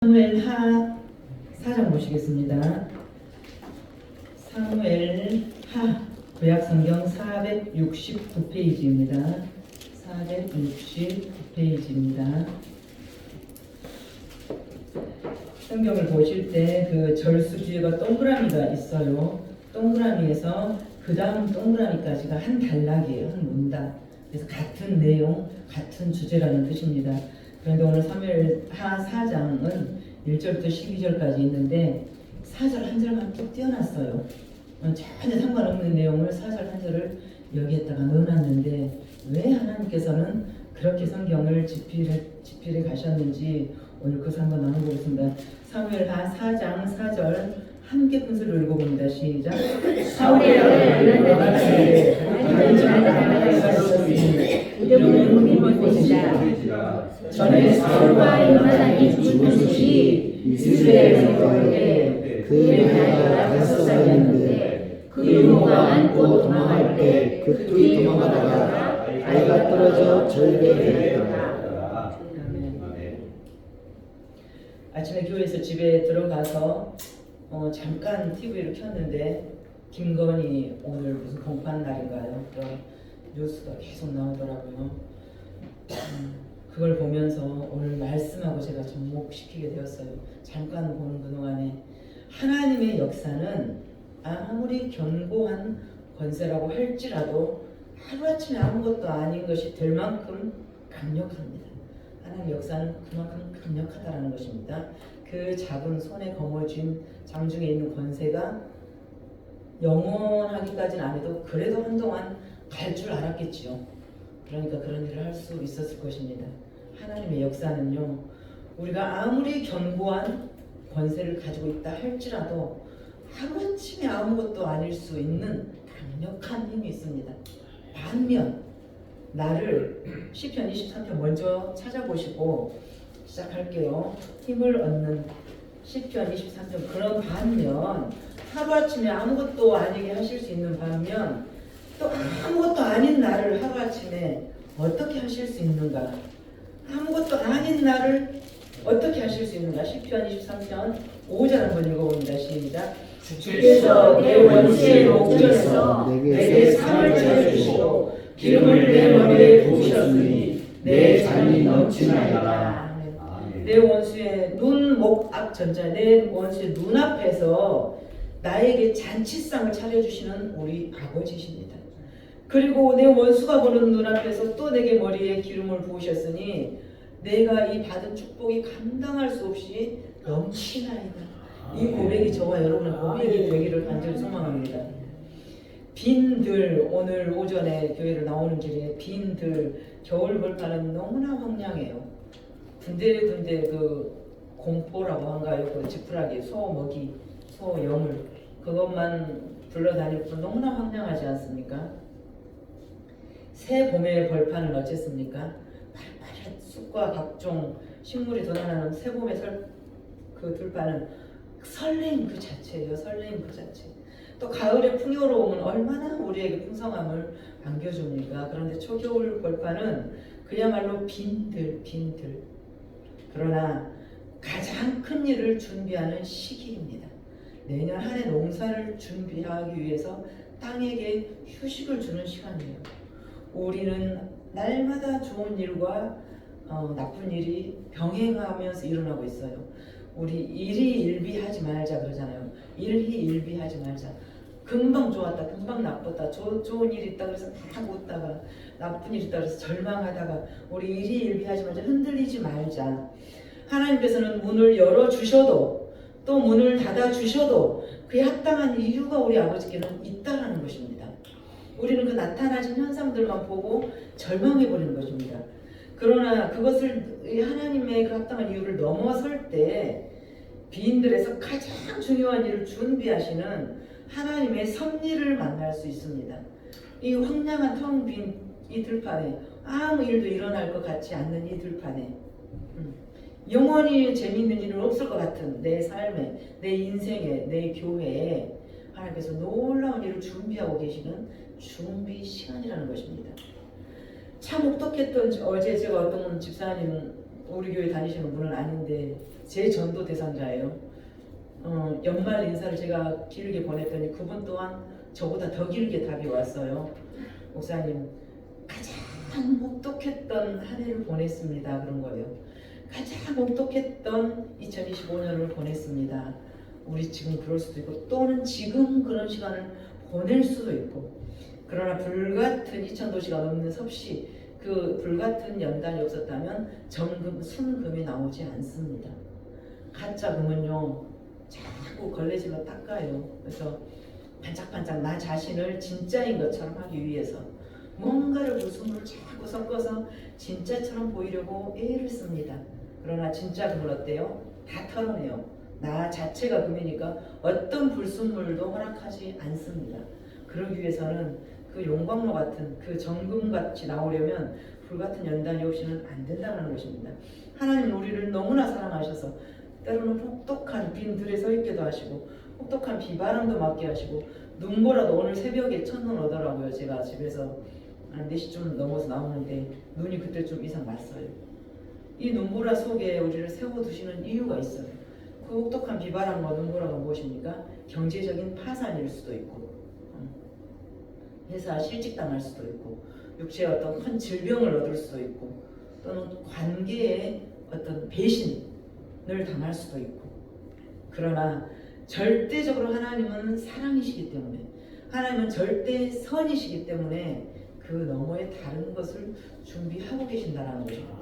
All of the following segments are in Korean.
사무엘 하 4장 보시겠습니다. 사무엘 하 구약성경 469페이지입니다. 469페이지입니다. 성경을 보실 때 그 절수 뒤에가 동그라미가 있어요. 동그라미에서 그 다음 동그라미까지가 한 단락이에요. 한 문단. 그래서 같은 내용, 같은 주제라는 뜻입니다. 그런데 오늘 사무엘 하 4장은 1절부터 12절까지 있는데 4절 한 절만 뚝 띄어놨어요. 전혀 상관없는 내용을 4절 한 절을 여기에다가 넣어놨는데 왜 하나님께서는 그렇게 성경을 집필해 가셨는지 오늘 그것을 한번 나눠보겠습니다. 사무엘 하 4장 4절 함께 분수를 읽어봅니다. 시작. 사울의 아들 너같이 다른 자들을 살았으니 이름은 무기물 것이다. 전에 사울과 요나단이 죽은 것이 이스라엘 성도에게 그의 나이가 5살이었는데 그 이모가 안고 도망할 때 그 둘이 도망하다가 아이가 떨어져 절개되었다. 아침에 교회에서 집에 들어가서 잠깐 TV를 켰는데 김건희 오늘 무슨 공판 날인가요? 또 뉴스가 계속 나오더라고요. 그걸 보면서 오늘 말씀하고 제가 접목시키게 되었어요. 잠깐 보는 그동안에 하나님의 역사는 아무리 견고한 권세라고 할지라도 하루아침에 아무것도 아닌 것이 될 만큼 강력합니다. 하나님의 역사는 그만큼 강력하다는 것입니다. 그 작은 손에 거머쥔 장중에 있는 권세가 영원하기까지는 안 해도 그래도 한동안 갈 줄 알았겠지요. 그러니까 그런 일을 할 수 있었을 것입니다. 하나님의 역사는요, 우리가 아무리 견고한 권세를 가지고 있다 할지라도 하루아침에 아무것도 아닐 수 있는 강력한 힘이 있습니다. 반면 나를 시편 23편 먼저 찾아보시고 시작할게요. 힘을 얻는 시편 23편. 그런 반면 하루아침에 아무것도 아니게 하실 수 있는 반면 또 아무것도 아닌 나를 하루아침에 어떻게 하실 수 있는가? 아무것도 아닌 나를 어떻게 하실 수 있는가? 시편 23편 5절 한번 읽어봅니다. 시작. 주께서 내 원수의 목전에서 내게 상을 쳐주시고 기름을 내 머리에 부으셨으니 내 잔이 넘치나이다. 내 원수의 눈목 전자 내 원수의 눈앞에서 나에게 잔치상을 차려주시는 우리 아버지십니다. 그리고 내 원수가 보는 눈앞에서 또 내게 머리에 기름을 부으셨으니 내가 이 받은 축복이 감당할 수 없이 넘치나이다. 이 고백이 저와 여러분의 고백이 되기를 간절히 소망합니다. 빈들, 오늘 오전에 교회를 나오는 길에 빈들, 겨울 벌판은 너무나 황량해요. 군데군데 그 공포라고 한가요? 그 지푸라기, 소 먹이, 소 여물 그것만 불러다닐 뿐 너무나 황량하지 않습니까? 새 봄의 벌판은 어쨌습니까? 파릇파릇 쑥과 각종 식물이 돋아나는 새 봄의 그 들판은 설레임 그 자체예요. 설레임 그 자체. 또 가을의 풍요로움은 얼마나 우리에게 풍성함을 안겨줍니까? 그런데 초겨울 벌판은 그야말로 빈들. 그러나 가장 큰 일을 준비하는 시기입니다. 내년 한 해 농사를 준비하기 위해서 땅에게 휴식을 주는 시간이에요. 우리는 날마다 좋은 일과 나쁜 일이 병행하면서 일어나고 있어요. 우리 일희일비하지 말자 그러잖아요. 일희일비하지 말자. 금방 좋았다, 금방 나빴다, 좋은 일이 있다 그래서 막 웃다가 나쁜 일이 있다 그래서 절망하다가 우리 일희일비하지 말자, 흔들리지 말자. 하나님께서는 문을 열어주셔도 또 문을 닫아주셔도 그에 합당한 이유가 우리 아버지께는 있다라는 것입니다. 우리는 그 나타나진 현상들만 보고 절망해버리는 것입니다. 그러나 그것을 하나님의 그 합당한 이유를 넘어설 때 빈들에서 가장 중요한 일을 준비하시는 하나님의 섭리를 만날 수 있습니다. 이 황량한 텅 빈 이 들판에 아무 일도 일어날 것 같지 않는 이 들판에 영원히 재미있는 일은 없을 것 같은 내 삶에, 내 인생에, 내 교회에 하나님께서 놀라운 일을 준비하고 계시는 준비 시간이라는 것입니다. 참 혹독했던 어제 제가 어떤 집사님 우리 교회 다니시는 분은 아닌데 제 전도 대상자예요. 연말 인사를 제가 길게 보냈더니 그분 또한 저보다 더 길게 답이 왔어요. 목사님, 가장 혹독했던 한 해를 보냈습니다. 그런 거예요. 가장 혹독했던 2025년을 보냈습니다. 우리 지금 그럴 수도 있고 또는 지금 그런 시간을 보낼 수도 있고, 그러나 불같은 2000도시가 넘는 섭씨, 그 불같은 연단이 없었다면 정금, 순금이 나오지 않습니다. 가짜 금은요 자꾸 걸레질로 닦아요. 그래서 반짝반짝 나 자신을 진짜인 것처럼 하기 위해서 뭔가를 불순물을 자꾸 섞어서 진짜처럼 보이려고 애를 씁니다. 그러나 진짜 금은 어때요? 다 털어내요. 나 자체가 금이니까 어떤 불순물도 허락하지 않습니다. 그러기 위해서는 그 용광로 같은 그 정금같이 나오려면 불같은 연단이 없이는 안 된다는 것입니다. 하나님 우리를 너무나 사랑하셔서 때로는 혹독한 빈들에 서 있기도 하시고 혹독한 비바람도 맞게 하시고 눈보라도 오늘 새벽에 첫눈 오더라고요. 제가 집에서 한 4시쯤 넘어서 나오는데 눈이 그때 좀 이상 왔어요. 이 눈보라 속에 우리를 세워두시는 이유가 있어요. 그 혹독한 비바람과 눈보라가 무엇입니까? 경제적인 파산일 수도 있고, 회사 실직당할 수도 있고, 육체의 어떤 큰 질병을 얻을 수도 있고, 또는 관계의 어떤 배신을 당할 수도 있고. 그러나 절대적으로 하나님은 사랑이시기 때문에, 하나님은 절대 선이시기 때문에 그 너머에 다른 것을 준비하고 계신다는 것입니다.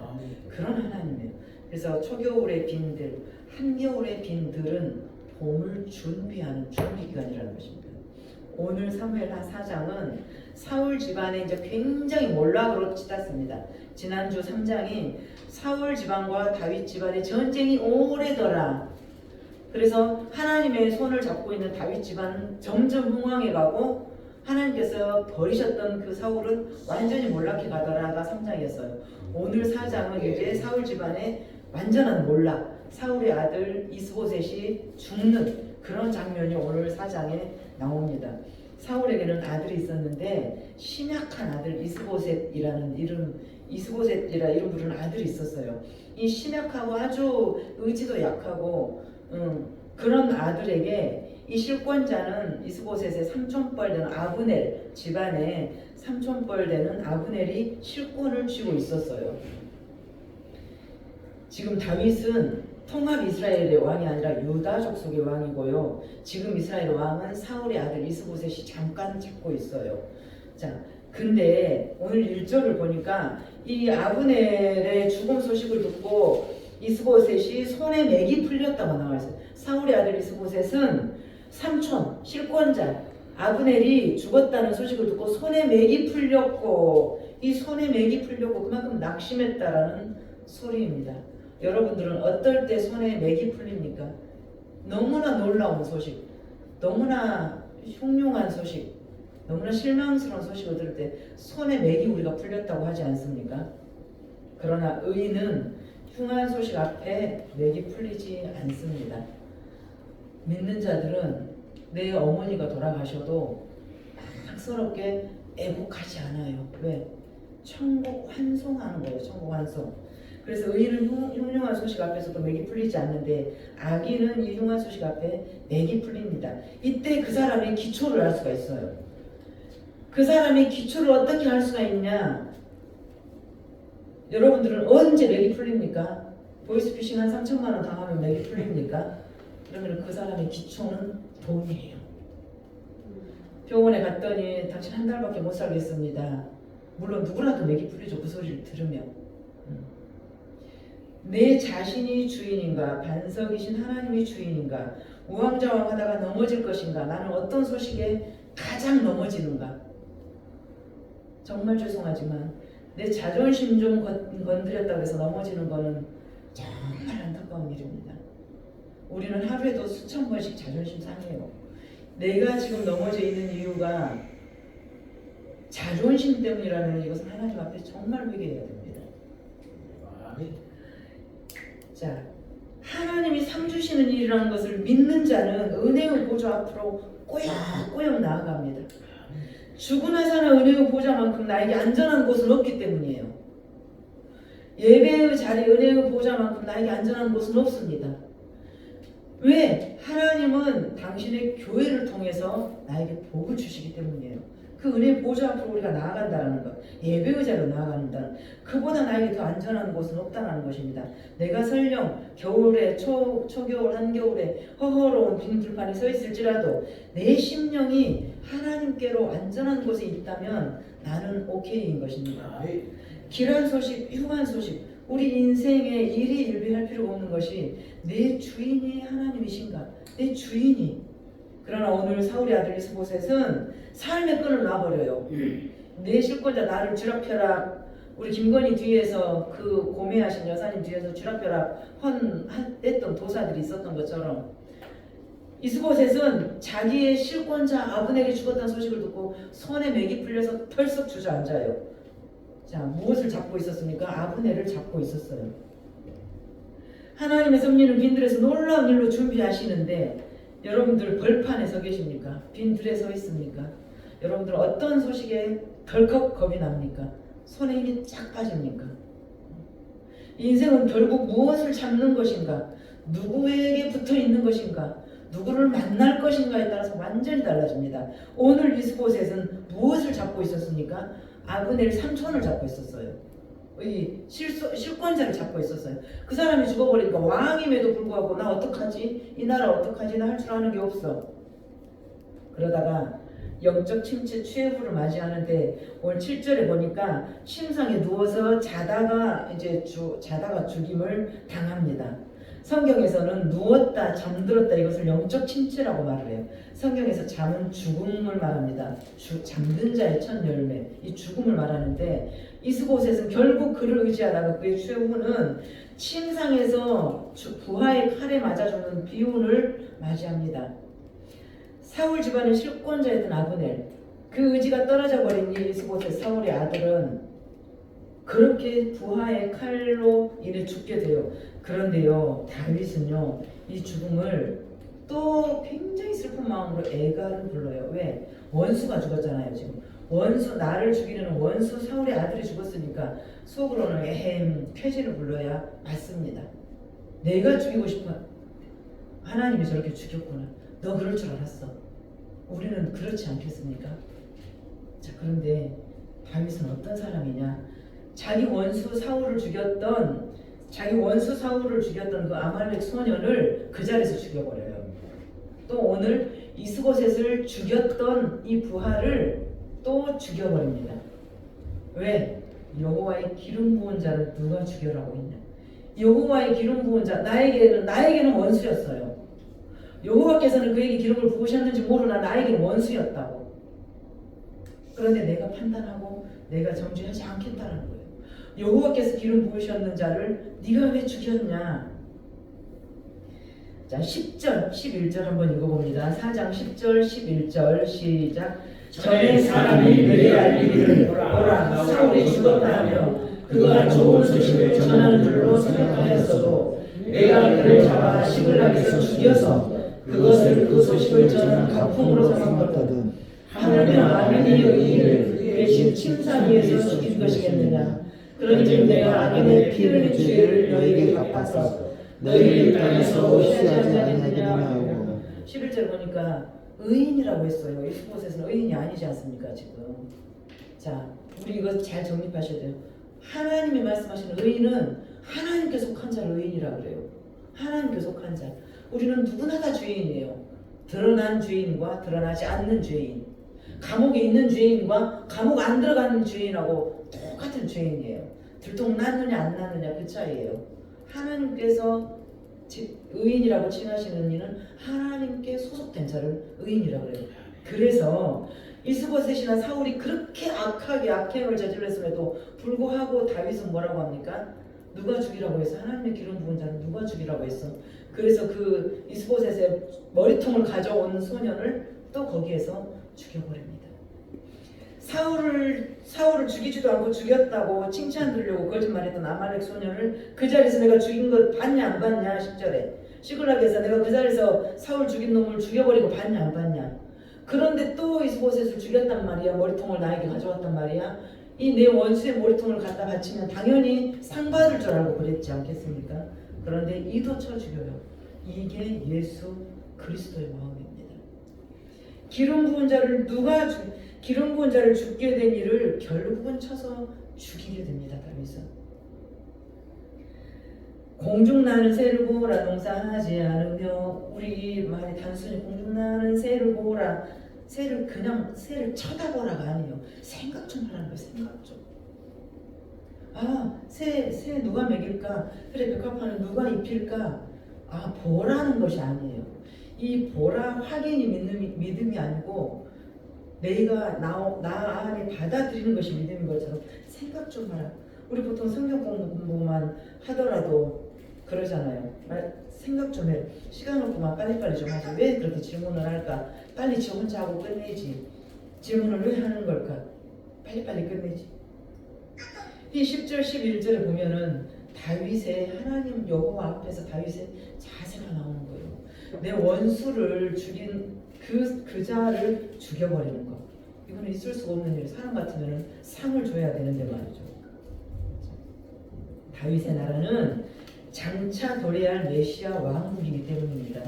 그런 하나님이에요. 그래서 초겨울의 빈들, 한겨울의 빈들은 봄을 준비하는 준비기간이라는 것입니다. 오늘 사무엘하 4장은 사울 집안에 이제 굉장히 몰락으로 치닫습니다. 지난주 3장이 사울 집안과 다윗 집안의 전쟁이 오래더라. 그래서 하나님의 손을 잡고 있는 다윗 집안은 점점 흥왕해 가고 하나님께서 버리셨던 그 사울은 완전히 몰락해 가더라가 3장이었어요. 오늘 4장은 이제 사울 집안의 완전한 몰락, 사울의 아들 이스보셋이 죽는 그런 장면이 오늘 4장에 나옵니다. 사울에게는 아들이 있었는데 심약한 아들 이스보셋이라는 이름 부르는 아들이 있었어요. 이 심약하고 아주 의지도 약하고 그런 아들에게 이 실권자는 이스보셋의 삼촌뻘 되는 아브넬, 집안의 삼촌뻘 되는 아브넬이 실권을 쥐고 있었어요. 지금 다윗은 통합 이스라엘의 왕이 아니라 유다 족속의 왕이고요. 지금 이스라엘 왕은 사울의 아들 이스보셋이 잠깐 잡고 있어요. 자, 근데 오늘 1절을 보니까 이 아브넬의 죽음 소식을 듣고 이스보셋이 손에 맥이 풀렸다고 나와 있어요. 사울의 아들 이스보셋은 삼촌, 실권자 아브넬이 죽었다는 소식을 듣고 손에 맥이 풀렸고, 이 손에 맥이 풀렸고 그만큼 낙심했다라는 소리입니다. 여러분들은 어떨 때 손에 맥이 풀립니까? 너무나 놀라운 소식, 너무나 흉흉한 소식, 너무나 실망스러운 소식을 들을 때 손에 맥이 우리가 풀렸다고 하지 않습니까? 그러나 의인은 흉한 소식 앞에 맥이 풀리지 않습니다. 믿는 자들은 내 어머니가 돌아가셔도 막스럽게 애곡하지 않아요. 왜? 천국 환송하는 거예요. 천국 환송. 그래서 의인은 흉흉한 소식 앞에서도 맥이 풀리지 않는데 악인은 이 흉한 소식 앞에 맥이 풀립니다. 이때 그 사람의 기초를 알 수가 있어요. 그 사람의 기초를 어떻게 할 수가 있냐? 여러분들은 언제 맥이 풀립니까? 보이스피싱 한 3천만 원 당하면 맥이 풀립니까? 그러면 그 사람의 기초는 돈이에요. 병원에 갔더니 당신 한 달밖에 못 살겠습니다. 물론 누구라도 맥이 풀리죠. 그 소리를 들으면. 내 자신이 주인인가, 반석이신 하나님이 주인인가, 우왕좌왕하다가 넘어질 것인가, 나는 어떤 소식에 가장 넘어지는가. 정말 죄송하지만 내 자존심 좀 건드렸다고 해서 넘어지는 거는 정말 안타까운 일입니다. 우리는 하루에도 수천 번씩 자존심 상해요. 내가 지금 넘어져 있는 이유가 자존심 때문이라면 이것은 하나님 앞에 정말 회개해야 됩니다. 자, 하나님이 상 주시는 일이라는 것을 믿는 자는 은혜의 보좌 앞으로 꼬역꼬역 나아갑니다. 죽으나 사나 은혜의 보좌만큼 나에게 안전한 곳은 없기 때문이에요. 예배의 자리, 은혜의 보좌만큼 나에게 안전한 곳은 없습니다. 왜? 하나님은 당신의 교회를 통해서 나에게 복을 주시기 때문이에요. 그 은혜의 보좌 앞으로 우리가 나아간다는 것, 예배의 자리로 나아간다는, 그보다 나에게 더 안전한 곳은 없다는 것입니다. 내가 설령 겨울에 초겨울 한겨울에 허허로운 빈 들판에 서 있을지라도 내 심령이 하나님께로 안전한 곳에 있다면 나는 오케이인 것입니다. 길한 소식, 흉한 소식, 우리 인생에 일희일비할 필요가 없는 것이 내 주인이 하나님이신가, 내 주인이. 그러나 오늘 사울의 아들 이스보셋은 삶의 끈을 놔버려요. 내 실권자 나를 쥐락펴락, 우리 김건희 뒤에서 그 고매하신 여사님 뒤에서 쥐락펴락 했던 도사들이 있었던 것처럼 이스보셋은 자기의 실권자 아브넬이 죽었다는 소식을 듣고 손에 맥이 풀려서 털썩 주저앉아요. 자, 무엇을 잡고 있었습니까? 아브넬을 잡고 있었어요. 하나님의 섭리는 빈들에서 놀라운 일로 준비하시는데 여러분들 벌판에 서 계십니까? 빈들에 서 있습니까? 여러분들 어떤 소식에 덜컥 겁이 납니까? 손에 힘이 쫙 빠집니까? 인생은 결국 무엇을 잡는 것인가? 누구에게 붙어 있는 것인가? 누구를 만날 것인가에 따라서 완전히 달라집니다. 오늘 이스보셋은 무엇을 잡고 있었습니까? 아브넬 삼촌을 잡고 있었어요. 이 실권자를 잡고 있었어요. 그 사람이 죽어버리니까 왕임에도 불구하고 나 어떡하지? 이 나라 어떡하지? 나 할 줄 아는 게 없어. 그러다가 영적 침체 최후를 맞이하는데 오늘 7절에 보니까 침상에 누워서 자다가 죽임을 당합니다. 성경에서는 누웠다, 잠들었다 이것을 영적 침체라고 말을 해요. 성경에서 잠은 죽음을 말합니다. 잠든 자의 첫 열매, 이 죽음을 말하는데 이스보셋은 결국 그를 의지하다가 그의 최후는 침상에서 부하의 칼에 맞아 죽는 비운을 맞이합니다. 사울 집안의 실권자였던 아브넬, 그 의지가 떨어져 버린 이 이스보셋 사울의 아들은 그렇게 부하의 칼로 인해 죽게 돼요. 그런데요, 다윗은요, 이 죽음을 또 굉장히 슬픈 마음으로 애가를 불러요. 왜? 원수가 죽었잖아요. 지금 원수, 나를 죽이려는 원수 사울의 아들이 죽었으니까 속으로는 쾌지를 불러야 맞습니다. 내가 죽이고 싶어. 하나님이 저렇게 죽였구나. 너 그럴 줄 알았어. 우리는 그렇지 않겠습니까? 자, 그런데 다윗은 어떤 사람이냐? 자기 원수 사울을 죽였던 그 아말렉 소년을 그 자리에서 죽여버려요. 또 오늘 이스보셋을 죽였던 이 부하를 또 죽여버립니다. 왜? 여호와의 기름 부은 자를 누가 죽여라고 했냐? 여호와의 기름 부은 자, 나에게는 원수였어요. 여호와께서는 그에게 기름을 부으셨는지 모르나 나에게는 원수였다고. 그런데 내가 판단하고 내가 정죄하지 않겠다는 거예요. 여호와께서 기름 부으셨는 자를 네가 왜 죽였냐? 자, 10절, 11절 한번 읽어봅니다. 4장 10절, 11절 시작. 전에 사람이 내게 알리기를 보라 사울이 죽었다 하며 그가 좋은 소식을 전하는 줄로 생각하였어도 내가 그를 잡아 시글락에서 죽여서 그것을 그 소식을 전하는 가품으로 삼았거든. 하늘며 아멘의 의인을 그의 침상 위에서 죽인 것이겠느냐. 그런즉 내가 악인의 피 흘린 죄를 너희에게 갚아서 너희를 땅에서 없애하지 아니하리라 하고. 11절 보니까 의인이라고 했어요. 이스보셋은 의인이 아니지 않습니까 지금? 자, 우리 이거 잘 정립하셔야 돼요. 하나님이 말씀하시는 의인은 하나님께 속한 자를 의인이라 그래요. 하나님께 속한 자. 우리는 누구나 다 죄인이에요. 드러난 죄인과 드러나지 않는 죄인, 감옥에 있는 죄인과 감옥 안 들어가는 죄인하고 똑같은 죄인이에요. 들통났느냐 안 났느냐 그 차이예요. 하나님께서 의인이라고 칭하시는 이는 하나님께 소속된 자를 의인이라고 그래요. 그래서 이스보셋이나 사울이 그렇게 악하게 악행을 저질렀음에도 불구하고 다윗은 뭐라고 합니까? 누가 죽이라고 했어? 하나님의 기름 부은 자는 누가 죽이라고 했어? 그래서 그 이스보셋의 머리통을 가져온 소년을 또 거기에서 죽여버립니다. 사울을 죽이지도 않고 죽였다고 칭찬 들려고 거짓말했던 아말렉 소년을 그 자리에서 내가 죽인 것 봤냐 안 봤냐 10절에 시글락에서 내가 그 자리에서 사울 죽인 놈을 죽여버리고 봤냐 안 봤냐. 그런데 또 이스보셋을 죽였단 말이야. 머리통을 나에게 가져왔단 말이야. 이 내 원수의 머리통을 갖다 바치면 당연히 상 받을 줄 알고 그랬지 않겠습니까? 그런데 이도 쳐 죽여요. 이게 예수 그리스도의 마음입니다. 기름 부은 자를 죽게 된 이를 결국은 쳐서 죽이게 됩니다. 다윗은 공중나는 새를 보라 농사하지 않으며, 우리 말이 단순히 공중나는 새를 보라, 새를 쳐다보라가 아니에요. 생각 좀 하라는 거예요. 생각 좀. 새 누가 먹일까? 그래, 백합화는 누가 입힐까? 보라는 것이 아니에요. 이 보라 확인이 믿음이 아니고 내가 나 안에 받아들이는 것이 믿음인 것처럼 생각 좀 하라. 우리 보통 성경 공부만 하더라도 그러잖아요. 생각 좀 해. 시간 없구만 빨리빨리 좀 하지. 왜 그렇게 질문을 할까? 빨리 지 혼자 하고 끝내지. 질문을 왜 하는 걸까? 빨리빨리 끝내지. 이 10절 11절에 보면은 다윗의 하나님 여호와 앞에서 다윗의 자세가 나오는 거예요. 내 원수를 죽인 그 자를 죽여버리는 거. 이거는 있을 수가 없는 일. 사람 같으면 상을 줘야 되는데 말이죠. 다윗의 나라는 장차 도래할 메시아 왕국이기 때문입니다.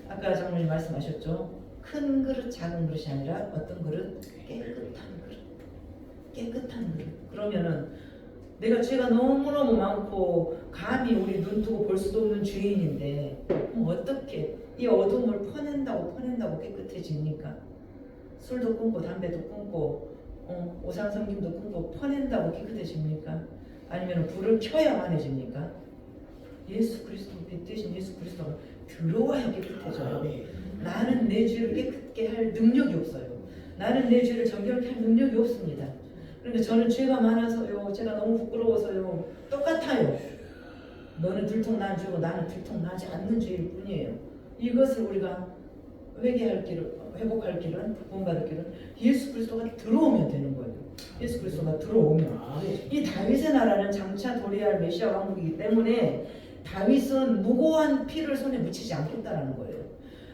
아까 장로님 말씀하셨죠. 큰 그릇, 작은 그릇이 아니라 어떤 그릇? 깨끗한 그릇. 그러면은 내가 죄가 너무너무 많고 감히 우리 눈 뜨고 볼 수도 없는 죄인인데 어떻게 이 어둠을 퍼낸다고 깨끗해집니까? 술도 끊고 담배도 끊고 오상성김도 끊고 퍼낸다고 깨끗해집니까? 아니면 불을 켜야만 해집니까? 예수 그리스도 빛 대신 예수 그리스도가 들어와야 깨끗해져요. 나는 내 죄를 깨끗게 할 능력이 없어요. 나는 내 죄를 정결케 할 능력이 없습니다. 그런데 저는 죄가 많아서요, 제가 너무 부끄러워서요, 똑같아요. 너는 들통난 죄고 나는 들통나지 않는 죄일 뿐이에요. 이것을 우리가 회개할 길을, 회복할 길은, 구원받을 길은 예수 그리스도가 들어오면 되는 거예요. 예수 그리스도가 들어오면. 이 다윗의 나라는 장차 도래할 메시아 왕국이기 때문에 다윗은 무고한 피를 손에 묻히지 않겠다라는 거예요.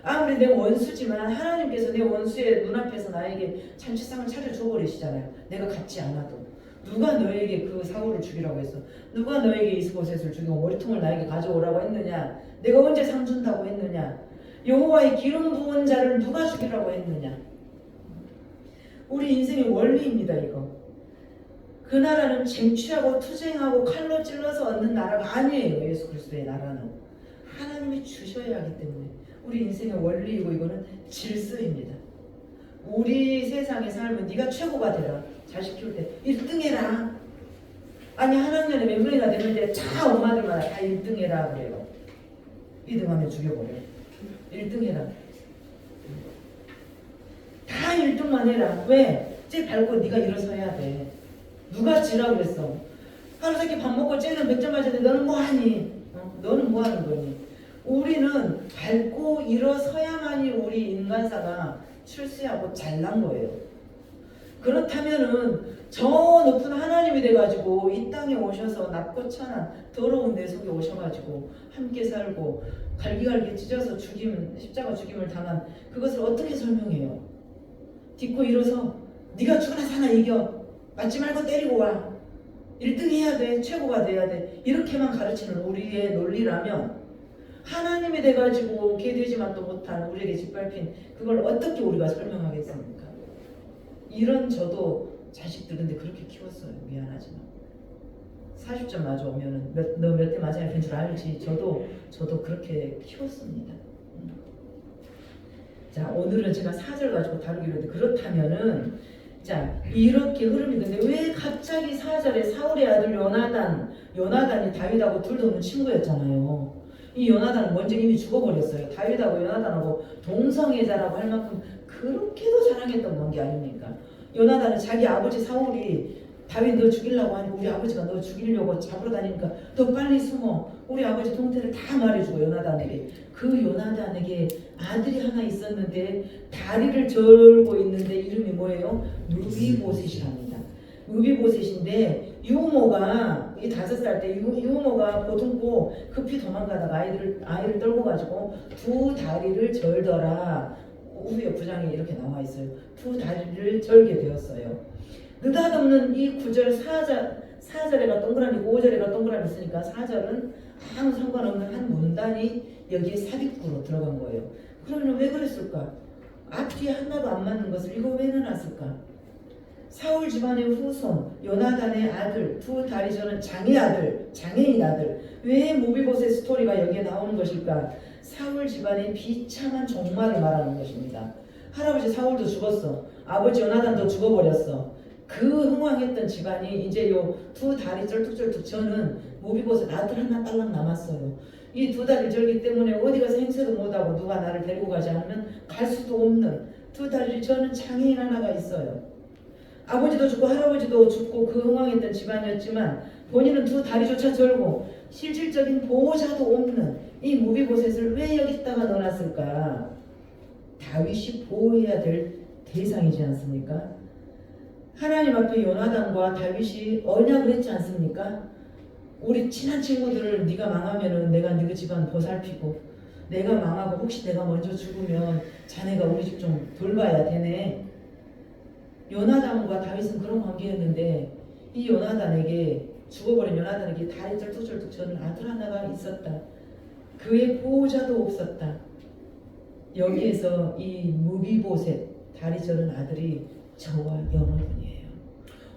아무리 내 원수지만 하나님께서 내 원수의 눈앞에서 나에게 잔치상을 차려줘 버리시잖아요. 내가 갖지 않아도. 누가 너에게 그 사울을 죽이라고 했어? 누가 너에게 이스보셋을 죽이고 머리통을 나에게 가져오라고 했느냐? 내가 언제 상 준다고 했느냐? 여호와의 기름 부은 자를 누가 죽이라고 했느냐? 우리 인생의 원리입니다. 이거. 그 나라는 쟁취하고 투쟁하고 칼로 찔러서 얻는 나라가 아니에요. 예수 그리스도의 나라는 하나님이 주셔야 하기 때문에 우리 인생의 원리이고 이거는 질서입니다. 우리 세상의 삶은 네가 최고가 되라. 자식 키울 때 1등 해라. 아니 한 학년에 몇 명이나 되는데 다 엄마들마다 다 1등 해라 그래요. 2등 하면 죽여버려요. 1등 해라. 다 1등만 해라. 왜? 쟤 밟고 네가 일어서야 돼. 누가 지라고 그랬어? 하루새끼 밥 먹고 쟤는 100점 맞았는데 너는 뭐하니? 너는 뭐하는 거니? 우리는 밟고 일어서야만이 우리 인간사가 출세하고 잘난 거예요. 그렇다면은 저 높은 하나님이 돼가지고 이 땅에 오셔서 낮고 천한 더러운 내 속에 오셔가지고 함께 살고 갈기갈기 찢어서 십자가 죽임을 당한 그것을 어떻게 설명해요? 딛고 일어서 네가 죽으나 사나 이겨. 맞지 말고 때리고 와. 1등 해야 돼. 최고가 돼야 돼. 이렇게만 가르치는 우리의 논리라면 하나님이 돼가지고 개되지만도 못한 우리에게 짓밟힌 그걸 어떻게 우리가 설명하겠습니까? 이런 저도 자식들 근데 그렇게 키웠어요. 미안하지만 40점 맞아오면은 너 몇 대 맞아야 되는 줄 알지. 저도 그렇게 키웠습니다. 자, 오늘은 제가 4절 가지고 다루기로 했는데 그렇다면은 자, 이렇게 흐름이 있는데 왜 갑자기 4절에 사울의 아들 요나단이 다윗하고 둘 너무 친구였잖아요. 이 요나단은 먼저 이미 죽어버렸어요. 다윗하고 요나단하고 동성애자라고 할 만큼 그렇게도 사랑했던 관계 아닙니까? 요나단은 자기 아버지 사울이 다윗 너 죽이려고 하니까 우리 아버지가 너 죽이려고 잡으러 다니니까 너 빨리 숨어. 우리 아버지 동태를 다 말해주고 요나단에게. 그 요나단에게 아들이 하나 있었는데 다리를 절고 있는데 이름이 뭐예요? 무비보셋이랍니다. 무비보셋인데 유모가 이 5살 때 유모가 보듬고 급히 도망가다가 아이를 떨고 가지고 두 다리를 절더라. 후에 부장에 이렇게 나와 있어요. 두 다리를 절게 되었어요. 느닷없는 이 9절 4절에가 동그라미 5절에가 동그라미 있으니까 4절은 아무 상관없는 한 문단이 여기에 삽입구로 들어간 거예요. 그러면 왜 그랬을까? 앞뒤에 하나도 안 맞는 것을 이거 왜 넣어놨을까? 사울 집안의 후손 요나단의 아들 두 다리 저는 장의 아들 장애인 아들 왜 모비보셋 스토리가 여기에 나오는 것일까? 사울 집안의 비참한 종말을 말하는 것입니다. 할아버지 사울도 죽었어. 아버지 요나단도 죽어버렸어. 그 흥왕했던 집안이 이제 요 두 다리 쩔뚝쩔뚝 저는 모비보셋 아들 하나 딸랑 남았어요. 이 두 다리 절기 때문에 어디 가서 행세도 못하고 누가 나를 데리고 가지 않으면 갈 수도 없는 두 다리 저는 장애인 하나가 있어요. 아버지도 죽고 할아버지도 죽고 그 흥왕했던 집안이었지만 본인은 두 다리조차 절고 실질적인 보호자도 없는 이 모비보셋을 왜 여기다가 넣어놨을까? 다윗이 보호해야 될 대상이지 않습니까? 하나님 앞에 요나단과 다윗이 언약을 했지 않습니까? 우리 친한 친구들을 네가 망하면은 내가 네 집안 보살피고 내가 망하고 혹시 내가 먼저 죽으면 자네가 우리 집 좀 돌봐야 되네. 요나단과 다윗은 그런 관계였는데 이 요나단에게 죽어버린 요나단에게 다리 쩔뚝쩔뚝 저는 아들 하나가 있었다. 그의 보호자도 없었다. 여기에서 이 무비보셋 다리 저는 아들이 저와 여러분이에요.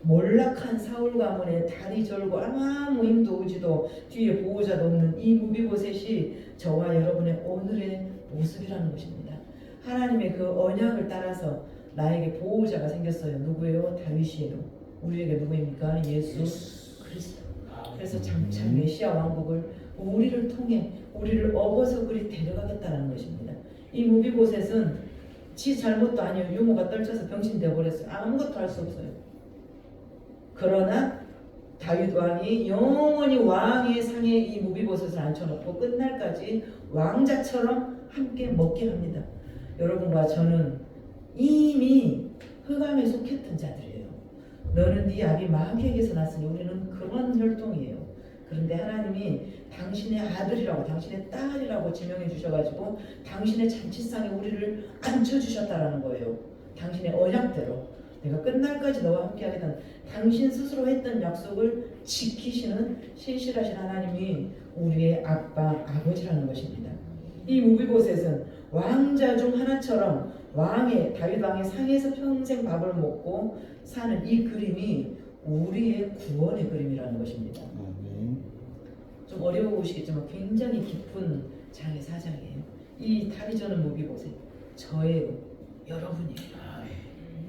몰락한 사울 가문에 다리 절고 아무 힘도 오지도 뒤에 보호자도 없는 이 무비보셋이 저와 여러분의 오늘의 모습이라는 것입니다. 하나님의 그 언약을 따라서 나에게 보호자가 생겼어요. 누구예요? 다윗이에요. 우리에게 누구입니까? 예수 그리스도. 그래서 장차 메시아 왕국을 우리를 통해 우리를 업어서 그리 데려가겠다는 것입니다. 이 무비보셋은 지 잘못도 아니에요. 유모가 떨쳐서 병신 되어버렸어요. 아무것도 할 수 없어요. 그러나 다윗 왕이 영원히 왕의 상에 이 무비보셋을 앉혀놓고 끝날까지 왕자처럼 함께 먹게 합니다. 여러분과 저는 이미 흑암에 속했던 자들이에요. 너는 네 아비 마귀에게서 났으니 우리는 그런 혈통이에요. 그런데 하나님이 당신의 아들이라고 당신의 딸이라고 지명해 주셔가지고 당신의 잔치상에 우리를 앉혀주셨다라는 거예요. 당신의 언약대로 내가 끝날까지 너와 함께 하겠다는 당신 스스로 했던 약속을 지키시는 신실하신 하나님이 우리의 아빠 아버지라는 것입니다. 이 무비보셋은 왕자 중 하나처럼 다윗 왕의 상에서 평생 밥을 먹고 사는 이 그림이 우리의 구원의 그림이라는 것입니다. 좀 어려워 보시겠지만 굉장히 깊은 장의 사장이에요. 이 다리 저는 무비보셋 저예요. 여러분이에요.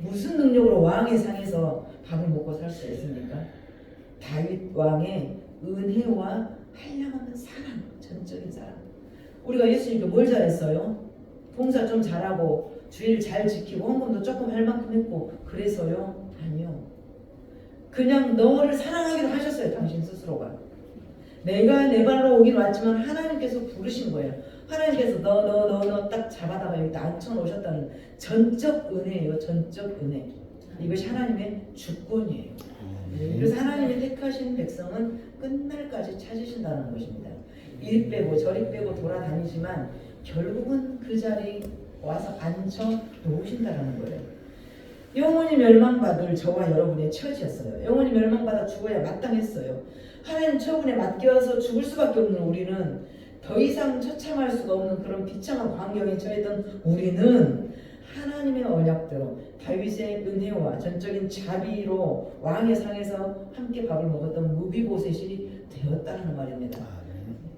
무슨 능력으로 왕의 상에서 밥을 먹고 살 수 있습니까? 다윗 왕의 은혜와 한량없는 사랑, 전적인 사랑. 우리가 예수님께 뭘 잘했어요? 봉사 좀 잘하고 주일 잘 지키고 헌금도 조금 할 만큼 했고 그래서요? 아니요. 그냥 너를 사랑하기로 하셨어요. 당신 스스로가. 내가 내 발로 오긴 왔지만 하나님께서 부르신 거예요. 하나님께서 너 딱 잡아다가 여기 앉혀놓으셨다는 전적 은혜예요. 전적 은혜. 이것이 하나님의 주권이에요. 그래서 하나님이 택하신 백성은 끝날까지 찾으신다는 것입니다. 이리 빼고 저리 빼고 돌아다니지만 결국은 그 자리에 와서 앉혀 놓으신다는 거예요. 영원히 멸망받을 저와 여러분의 처지였어요. 영원히 멸망받아 죽어야 마땅했어요. 하나님 처분에 맡겨서 죽을 수밖에 없는 우리는 더 이상 처참할 수가 없는 그런 비참한 광경에 처했던 우리는 하나님의 언약대로 다윗의 은혜와 전적인 자비로 왕의 상에서 함께 밥을 먹었던 무비보셋이 되었다는 말입니다.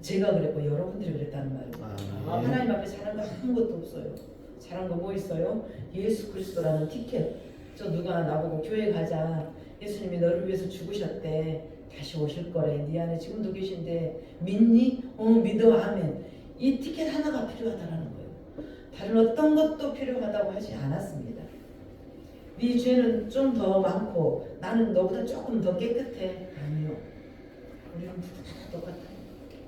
제가 그랬고 여러분들이 그랬다는 말입니다. 하나님 앞에 잘한 거 아무것도 없어요. 잘한 거 뭐 있어요? 예수 그리스도라는 티켓. 저 누가 나보고 교회 가자. 예수님이 너를 위해서 죽으셨대. 다시 오실 거래. 네 안에 지금도 계신데 믿니? 믿어. 아멘. 이 티켓 하나가 필요하다라는 거예요. 다른 어떤 것도 필요하다고 하지 않았습니다. 네 죄는 좀 더 많고 나는 너보다 조금 더 깨끗해. 아니요. 우리는 누구나 똑같아요.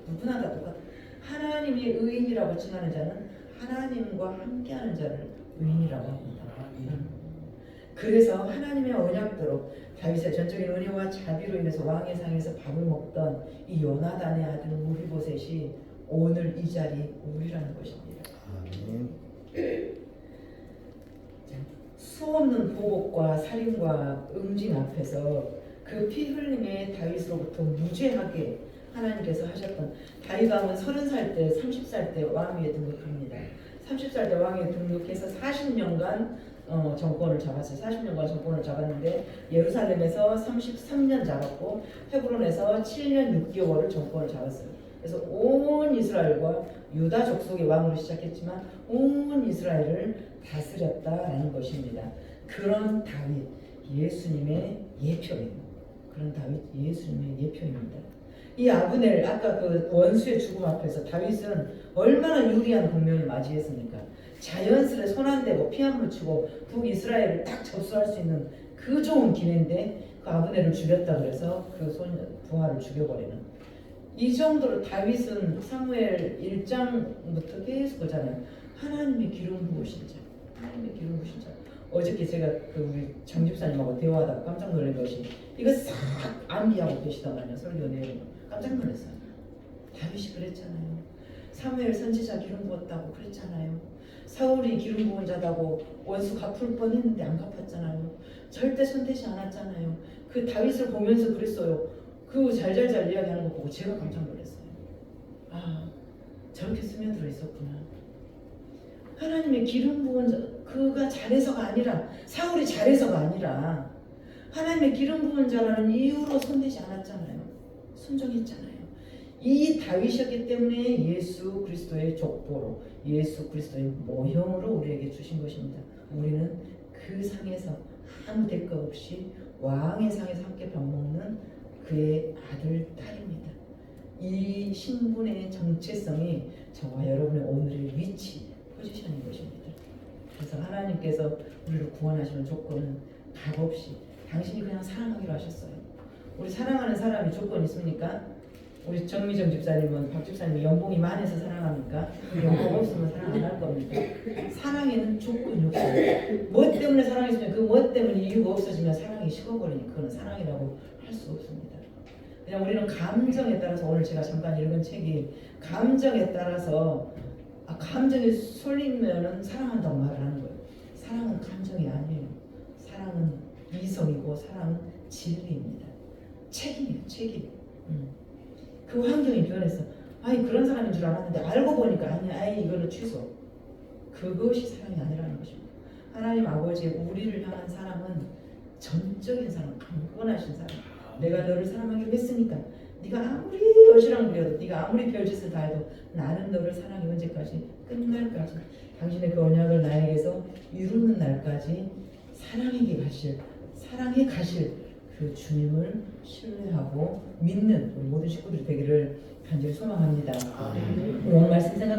누구나 다 똑같아요. 하나님이 의인이라고 칭하는 자는 하나님과 함께하는 자를 의인이라고 합니다. 그래서 하나님의 언약대로 다윗의 전적인 은혜와 자비로 인해서 왕의 상에서 밥을 먹던 이 요나단의 아들 무비보셋이 오늘 이 자리 우리라는 것입니다. 수없는 보복과 모독과 살인과 응징 앞에서 그 피 흘림의 다윗으로부터 무죄하게 하나님께서 하셨던, 다윗 왕은 30살 때 30살 때 왕위에 등극합니다. 30살 때 왕위에 등극해서 40년간 정권을 잡았어요. 40년간 정권을 잡았는데 예루살렘에서 33년 잡았고 헤브론에서 7년 6개월을 정권을 잡았어요. 그래서 온 이스라엘과 유다 족속의 왕으로 시작했지만 온 이스라엘을 다스렸다라는 것입니다. 그런 다윗, 예수님의 예표예요. 그런 다윗, 예수님의 예표입니다. 이 아브넬, 아까 그 원수의 죽음 앞에서 다윗은 얼마나 유리한 국면을 맞이했습니까? 자연스레 손 안 대고 피 안 묻히고 북이스라엘을 딱 접수할 수 있는 그 좋은 기회인데 그 아브넬을 죽였다 그래서 그 부하를 죽여버리는, 이 정도로 다윗은 사무엘 1장부터 계속 보잖아요. 하나님의 기름 부으신 자, 하나님의 기름 부으신 자. 어저께 제가 그 우리 장 집사님하고 대화하다가 깜짝 놀란 것이, 이거 싹 암기하고 계시더만요. 설교 내용 깜짝 놀랐어요. 다윗이 그랬잖아요. 사무엘 선지자 기름 부었다고 그랬잖아요. 사울이 기름 부은 자다고 원수 갚을 뻔했는데 안 갚았잖아요. 절대 손대지 않았잖아요. 그 다윗을 보면서 그랬어요. 그 잘잘잘 이야기하는 거 보고 제가 깜짝 놀랐어요. 아, 저렇게 스며들어 있었구나. 하나님의 기름 부은 자, 그가 잘해서가 아니라, 사울이 잘해서가 아니라 하나님의 기름 부은 자라는 이유로 손대지 않았잖아요. 순종했잖아요. 이 다윗이었기 때문에 예수 그리스도의 족보로, 예수 그리스도의 모형으로 우리에게 주신 것입니다. 우리는 그 상에서 아무 대가 없이 왕의 상에서 함께 밥 먹는 그의 아들, 딸입니다. 이 신분의 정체성이 저와 여러분의 오늘의 위치, 포지션인 것입니다. 그래서 하나님께서 우리를 구원하시는 조건은 값없이 당신이 그냥 사랑하기로 하셨어요. 우리 사랑하는 사람이 조건 있습니까? 우리 정미정 집사님은, 박 집사님이 연봉이 많아서 사랑합니까? 연봉 없으면 사랑 안 할 겁니다. 사랑에는 조건이 없어요. 뭐 때문에 사랑했으면 그 뭐 때문에 이유가 없어지면 사랑이 식어버리니 그거는 사랑이라고 할 수 없습니다. 그냥 우리는 감정에 따라서, 오늘 제가 잠깐 읽은 책이 감정에 따라서 감정이 쏠리면은 사랑한다고 말을 하는 거예요. 사랑은 감정이 아니에요. 사랑은 이성이고 사랑은 진리입니다. 책임이에요, 책임. 그 환경이 변했어. 아니 그런 사람인 줄 알았는데 알고 보니까 아니야. 아이 이거는 취소. 그것이 사랑이 아니라는 것입니다. 하나님 아버지의 우리를 향한 사랑은 전적인 사랑, 강권하신 사랑. 내가 너를 사랑하기로 했으니까 네가 아무리 어시랑 부려도, 네가 아무리 별짓을 다 해도 나는 너를 사랑해. 언제까지? 끝날까지. 당신의 그 언약을 나에게서 이루는 날까지 사랑해 가실 그 주님을 신뢰하고 믿는 우리 모든 식구들이 되기를 간절히 소망합니다. 오늘 말씀 생각